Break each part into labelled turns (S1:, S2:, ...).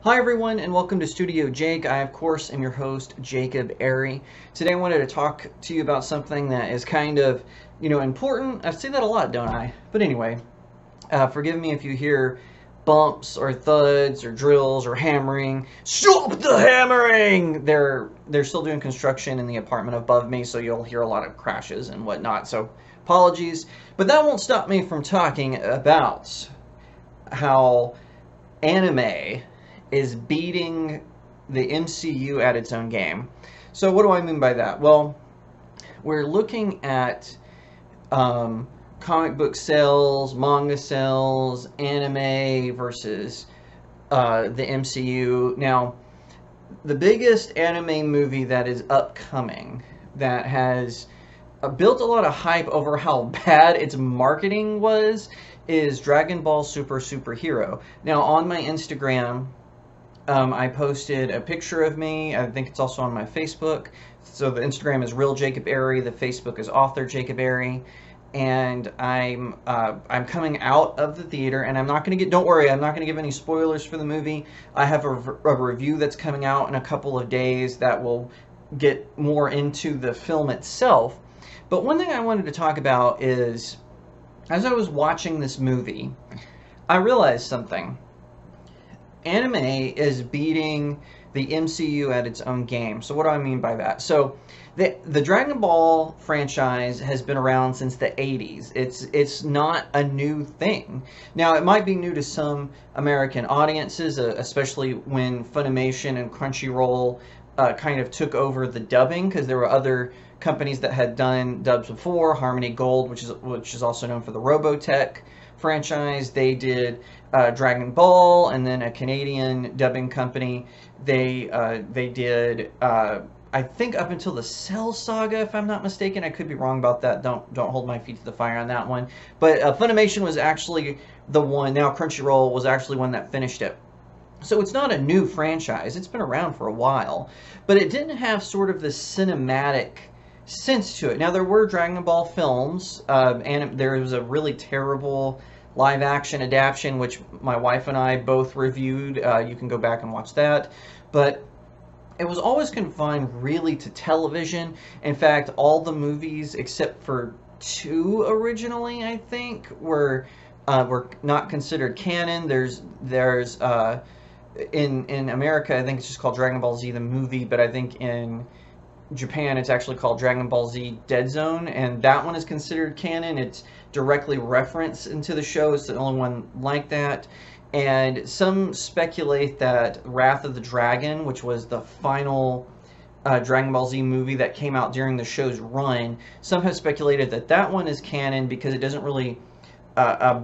S1: Hi everyone and welcome to StudioJake. I of course am your host Jacob Airy. Today I wanted to talk to you about something that is kind of, important. I say that a lot, don't I? But anyway, forgive me if you hear bumps or thuds or drills or hammering. Stop the hammering! They're still doing construction in the apartment above me, so you'll hear a lot of crashes and whatnot. So apologies, but that won't stop me from talking about how anime is beating the MCU at its own game. So what do I mean by that? Well, we're looking at comic book sales, manga sales, anime versus the MCU. Now, the biggest anime movie that is upcoming that has built a lot of hype over how bad its marketing was is Dragon Ball Superhero. Now, on my Instagram, I posted a picture of me. I think it's also on my Facebook. So the Instagram is Real Jacob Airy. The Facebook is Author Jacob Airy. And I'm coming out of the theater, and I'm not going to get. Don't worry, I'm not going to give any spoilers for the movie. I have a review that's coming out in a couple of days that will get more into the film itself. But one thing I wanted to talk about is, as I was watching this movie, I realized something. Anime is beating the MCU at its own game. So what do I mean by that? So the Dragon Ball franchise has been around since the 80s. It's not a new thing. Now, it might be new to some American audiences, especially when Funimation and Crunchyroll kind of took over the dubbing, because there were other companies that had done dubs before. Harmony Gold, which is also known for the Robotech franchise, they did Dragon Ball, and then a Canadian dubbing company, they did I think up until the Cell Saga, if I'm not mistaken. I could be wrong about that. Don't hold my feet to the fire on that one. But Funimation was actually the one. Now Crunchyroll was actually one that finished it. So it's not a new franchise. It's been around for a while, but it didn't have sort of the cinematic sense to it. Now, there were Dragon Ball films, and there was a really terrible live-action adaptation, which my wife and I both reviewed. You can go back and watch that. But it was always confined really to television. In fact, all the movies, except for two originally, I think, were not considered canon. There's in America, I think it's just called Dragon Ball Z the movie, but I think in Japan it's actually called Dragon Ball Z Dead Zone, and that one is considered canon. It's directly referenced into the show. It's the only one like that. And some speculate that Wrath of the Dragon, which was the final Dragon Ball Z movie that came out during the show's run, some have speculated that that one is canon because it doesn't really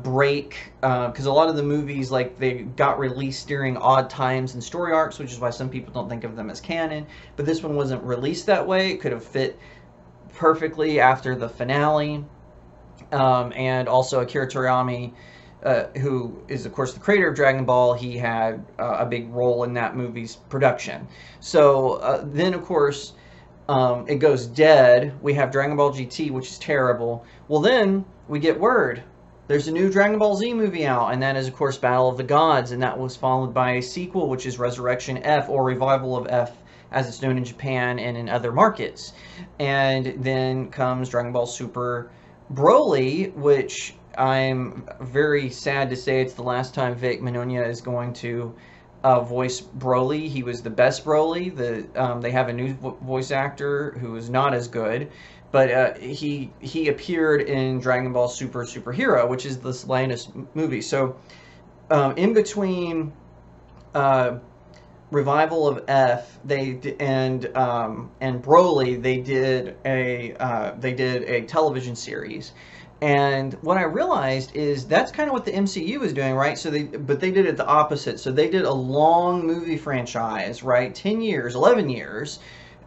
S1: break, because a lot of the movies, like, they got released during odd times and story arcs, which is why some people don't think of them as canon. But this one wasn't released that way. It could have fit perfectly after the finale. And also Akira Toriyama, who is of course the creator of Dragon Ball, he had a big role in that movie's production. So then of course it goes dead. We have Dragon Ball GT, which is terrible. Well, then we get word there's a new Dragon Ball Z movie out, and that is, of course, Battle of the Gods, and that was followed by a sequel, which is Resurrection F, or Revival of F, as it's known in Japan and in other markets. And then comes Dragon Ball Super Broly, which I'm very sad to say it's the last time Vic Mignogna is going to voice Broly. He was the best Broly. They have a new voice actor who is not as good. But he appeared in Dragon Ball Superhero, which is this latest movie. So in between Revival of F, and Broly, they did a television series. And what I realized is that's kind of what the MCU is doing, right? But they did it the opposite. So they did a long movie franchise, right? 10 years, 11 years,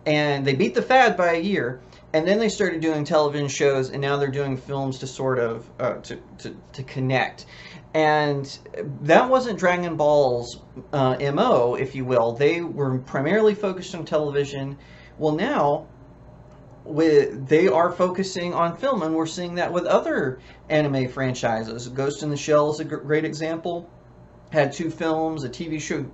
S1: and they beat the fad by a year. And then they started doing television shows, and now they're doing films to sort of to connect. And that wasn't Dragon Ball's MO, if you will. They were primarily focused on television. Well, now they are focusing on film, and we're seeing that with other anime franchises. Ghost in the Shell is a great example. Had 2 films, a TV show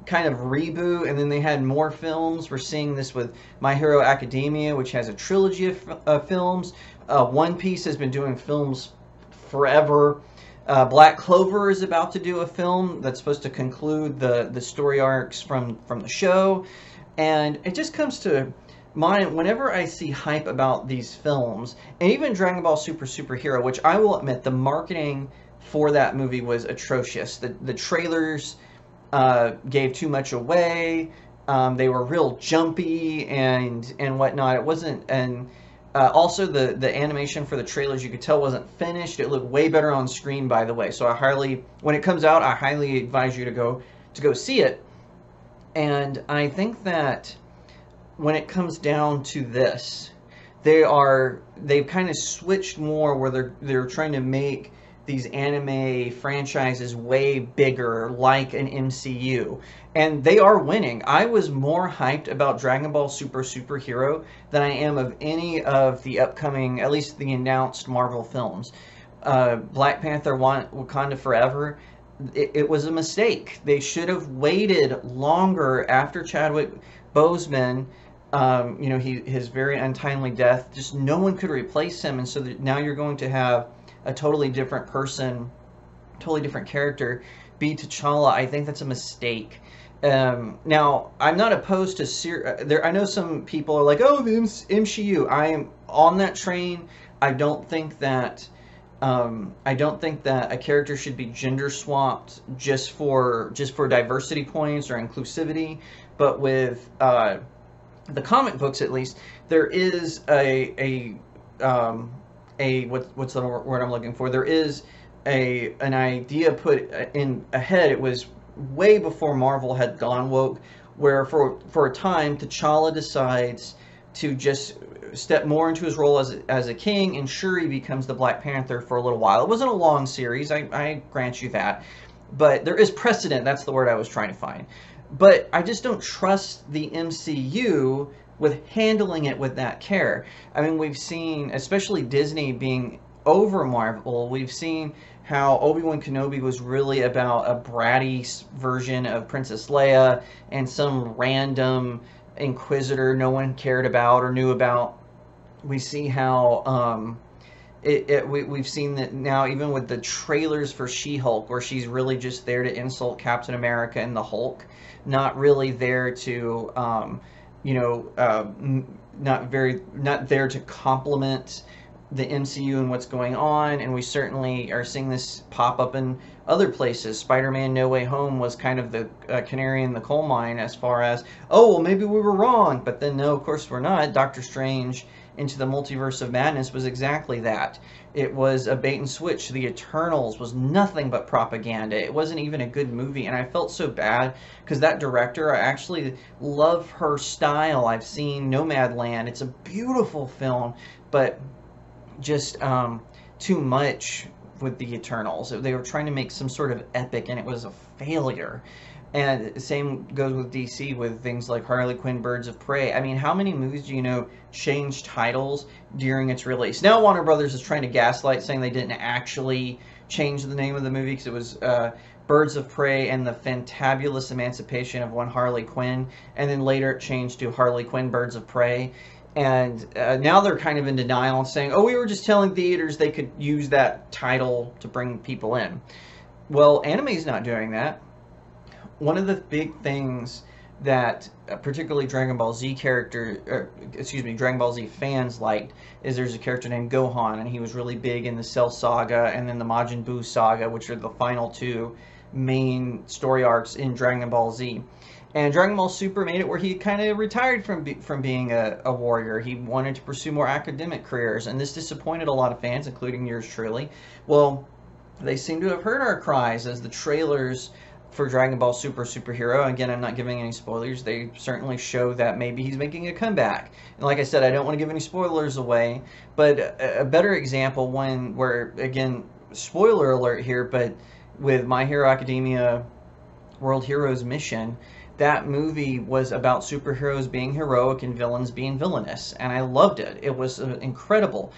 S1: kind of reboot, and then they had more films. We're seeing this with My Hero Academia, which has a trilogy of films. One Piece has been doing films forever. Black Clover is about to do a film that's supposed to conclude the story arcs from the show. And it just comes to mind whenever I see hype about these films, and even Dragon Ball Superhero, which I will admit the marketing for that movie was atrocious. The trailers gave too much away. They were real jumpy and whatnot. It wasn't, and also the animation for the trailers, you could tell, wasn't finished. It looked way better on screen, by the way. So when it comes out, I highly advise you to go see it. And I think that when it comes down to this, they've kind of switched more where they're trying to make these anime franchises way bigger, like an MCU, and they are winning. I was more hyped about Dragon Ball Superhero than I am of any of the upcoming, at least the announced Marvel films. Black Panther, Wakanda Forever, it was a mistake. They should have waited longer after Chadwick Boseman. His very untimely death. Just no one could replace him, and so now you're going to have a totally different person, totally different character be T'Challa. I think that's a mistake. Now, I'm not opposed to I know some people are like, oh, the MCU. I am on that train. I don't think that a character should be gender swapped just for diversity points or inclusivity. But with the comic books, at least, there is what's the word I'm looking for? There is an idea put in ahead. It was way before Marvel had gone woke, where for a time T'Challa decides to just step more into his role as a king, and Shuri becomes the Black Panther for a little while. It wasn't a long series, I grant you that, but there is precedent. That's the word I was trying to find. But I just don't trust the MCU with handling it with that care. I mean, we've seen, especially Disney being over Marvel, we've seen how Obi-Wan Kenobi was really about a bratty version of Princess Leia and some random Inquisitor no one cared about or knew about. We see how we've seen that now, even with the trailers for She-Hulk, where she's really just there to insult Captain America and the Hulk, not really there to not there to complement the MCU and what's going on. And we certainly are seeing this pop up in other places. Spider-Man No Way Home was kind of the canary in the coal mine as far as, oh, well, maybe we were wrong, but then no, of course we're not. Doctor Strange Into the Multiverse of Madness was exactly that. It was a bait and switch. The Eternals was nothing but propaganda. It wasn't even a good movie, and I felt so bad because that director, I actually love her style. I've seen Nomadland. It's a beautiful film, but just too much with the Eternals. They were trying to make some sort of epic, and it was a failure. And the same goes with DC with things like Harley Quinn, Birds of Prey. I mean, how many movies do you know changed titles during its release? Now Warner Brothers is trying to gaslight, saying they didn't actually change the name of the movie because it was Birds of Prey and the Fantabulous Emancipation of One Harley Quinn, and then later it changed to Harley Quinn, Birds of Prey. And now they're kind of in denial and saying, oh, we were just telling theaters they could use that title to bring people in. Well, anime's not doing that. One of the big things that particularly Dragon Ball Z Dragon Ball Z fans liked is there's a character named Gohan, and he was really big in the Cell Saga and then the Majin Buu Saga, which are the final two main story arcs in Dragon Ball Z. And Dragon Ball Super made it where he kind of retired from being a warrior. He wanted to pursue more academic careers, and this disappointed a lot of fans, including yours truly. Well, they seem to have heard our cries as the trailers for Dragon Ball Superhero, again, I'm not giving any spoilers, they certainly show that maybe he's making a comeback. And like I said, I don't want to give any spoilers away, but a better example, one where, again, spoiler alert here, but with My Hero Academia World Heroes Mission, that movie was about superheroes being heroic and villains being villainous, and I loved it. It was incredible.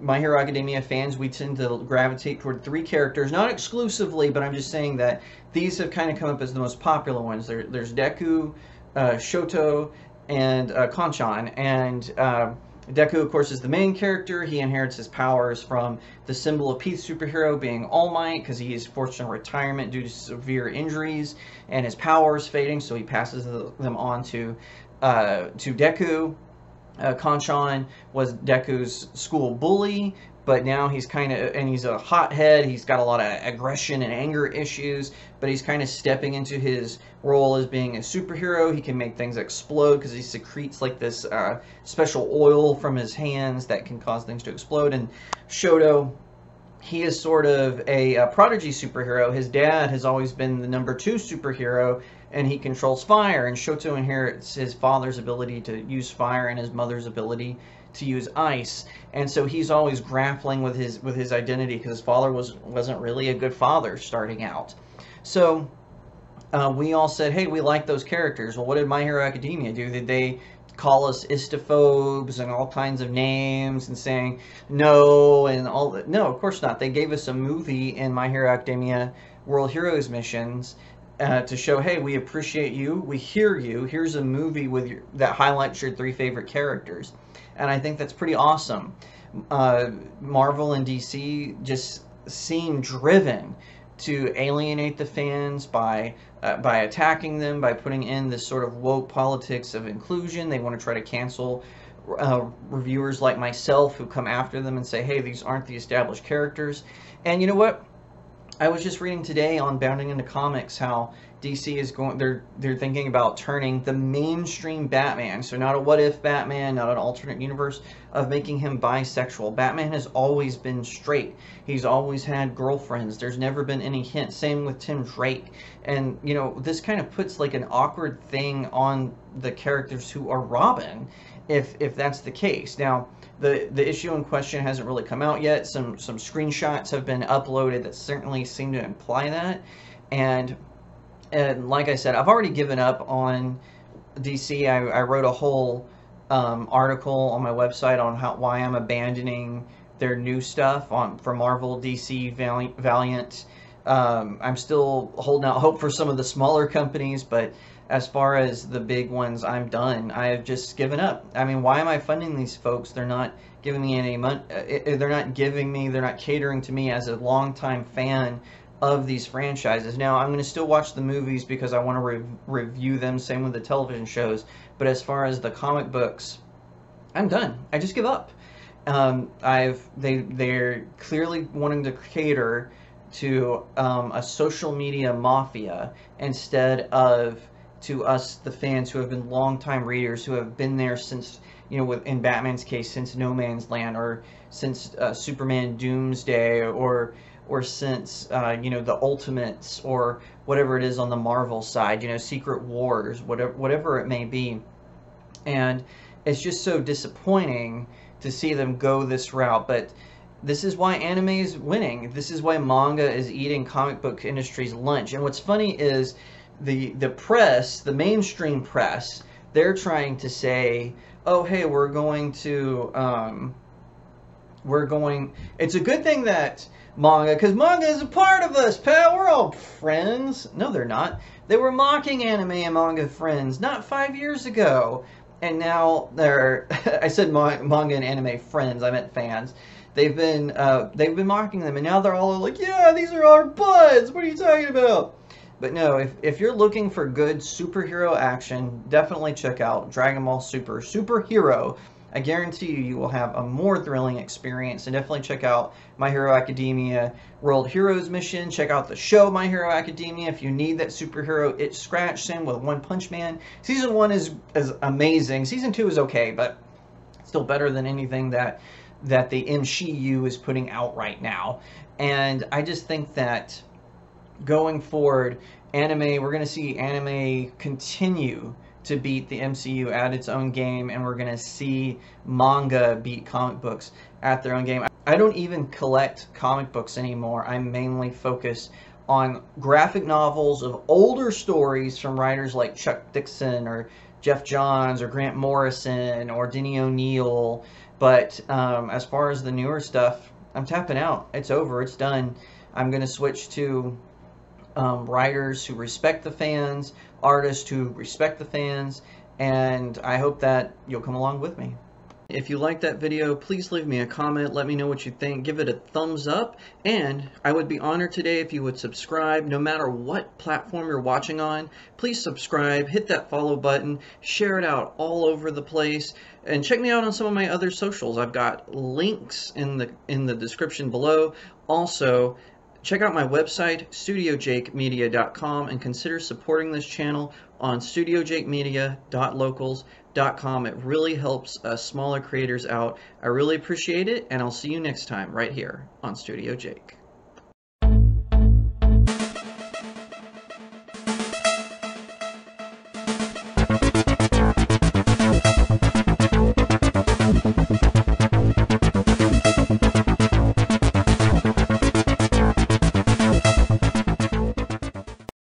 S1: My Hero Academia fans, we tend to gravitate toward 3 characters, not exclusively, but I'm just saying that these have kind of come up as the most popular ones. There's Deku, Shoto, and Kanchan, and Deku, of course, is the main character. He inherits his powers from the symbol of peace superhero being All Might, because he is forced into retirement due to severe injuries, and his powers fading, so he passes them on to Deku. Kanchan was Deku's school bully, but now he's he's a hothead. He's got a lot of aggression and anger issues, but he's kind of stepping into his role as being a superhero. He can make things explode because he secretes like this special oil from his hands that can cause things to explode. And Shoto, he is sort of a prodigy superhero. His dad has always been the #2 superhero, and he controls fire. And Shoto inherits his father's ability to use fire and his mother's ability to use ice. And so he's always grappling with his identity, because his father wasn't really a good father starting out. So we all said, hey, we like those characters. Well, what did My Hero Academia do? Did they call us istophobes and all kinds of names and saying no and all that? No, of course not. They gave us a movie in My Hero Academia World Heroes missions to show, hey, we appreciate you, we hear you, here's a movie that highlights your 3 favorite characters. And I think that's pretty awesome. Marvel and DC just seem driven to alienate the fans by attacking them, by putting in this sort of woke politics of inclusion. They want to try to cancel reviewers like myself who come after them and say, hey, these aren't the established characters. And you know what? I was just reading today on Bounding into Comics how DC is they're thinking about turning the mainstream Batman, so not a what-if Batman, not an alternate universe, of making him bisexual. Batman has always been straight. He's always had girlfriends. There's never been any hint. Same with Tim Drake. And, you know, this kind of puts like an awkward thing on the characters who are Robin, if that's the case. Now, the issue in question hasn't really come out yet. Some screenshots have been uploaded that certainly seem to imply that. And like I said, I've already given up on DC. I wrote a whole article on my website on why I'm abandoning their new stuff for Marvel, DC, Valiant. I'm still holding out hope for some of the smaller companies, but as far as the big ones, I'm done. I've just given up. I mean, why am I funding these folks? They're not giving me any money. They're not catering to me as a longtime fan of these franchises. Now, I'm going to still watch the movies because I want to review them, same with the television shows, but as far as the comic books, I'm done. I just give up. They're clearly wanting to cater to a social media mafia instead of to us, the fans who have been longtime readers, who have been there since, you know, in Batman's case, since No Man's Land, or since Superman Doomsday, or since, you know, the Ultimates, or whatever it is on the Marvel side, you know, Secret Wars, whatever it may be. And it's just so disappointing to see them go this route. But this is why anime is winning. This is why manga is eating comic book industry's lunch. And what's funny is the press, the mainstream press, they're trying to say, oh, hey, it's a good thing that manga, because manga is a part of us, pal. We're all friends. No, they're not. They were mocking anime and manga friends not 5 years ago. And now they're, I said manga and anime friends, I meant fans. They've been mocking them, and now they're all like, yeah, these are our buds. What are you talking about? But no, if you're looking for good superhero action, definitely check out Dragon Ball Superhero. I guarantee you will have a more thrilling experience. And definitely check out My Hero Academia World Heroes mission. Check out the show My Hero Academia if you need that superhero itch scratch. Same with One Punch Man. Season 1 is amazing. Season 2 is okay, but still better than anything that the MCU is putting out right now. And I just think that going forward, we're going to see anime continue to beat the MCU at its own game, and we're going to see manga beat comic books at their own game. I don't even collect comic books anymore. I'm mainly focused on graphic novels of older stories from writers like Chuck Dixon or Jeff Johns or Grant Morrison or Denny O'Neil. But as far as the newer stuff, I'm tapping out. It's over. It's done. I'm going to switch to writers who respect the fans, artists who respect the fans, and I hope that you'll come along with me. If you liked that video, please leave me a comment. Let me know what you think. Give it a thumbs up. And I would be honored today if you would subscribe. No matter what platform you're watching on, please subscribe. Hit that follow button. Share it out all over the place. And check me out on some of my other socials. I've got links in the description below. Also, check out my website, StudioJakeMedia.com, and consider supporting this channel on StudioJakeMedia.locals.com. It really helps us smaller creators out. I really appreciate it, and I'll see you next time right here on Studio Jake.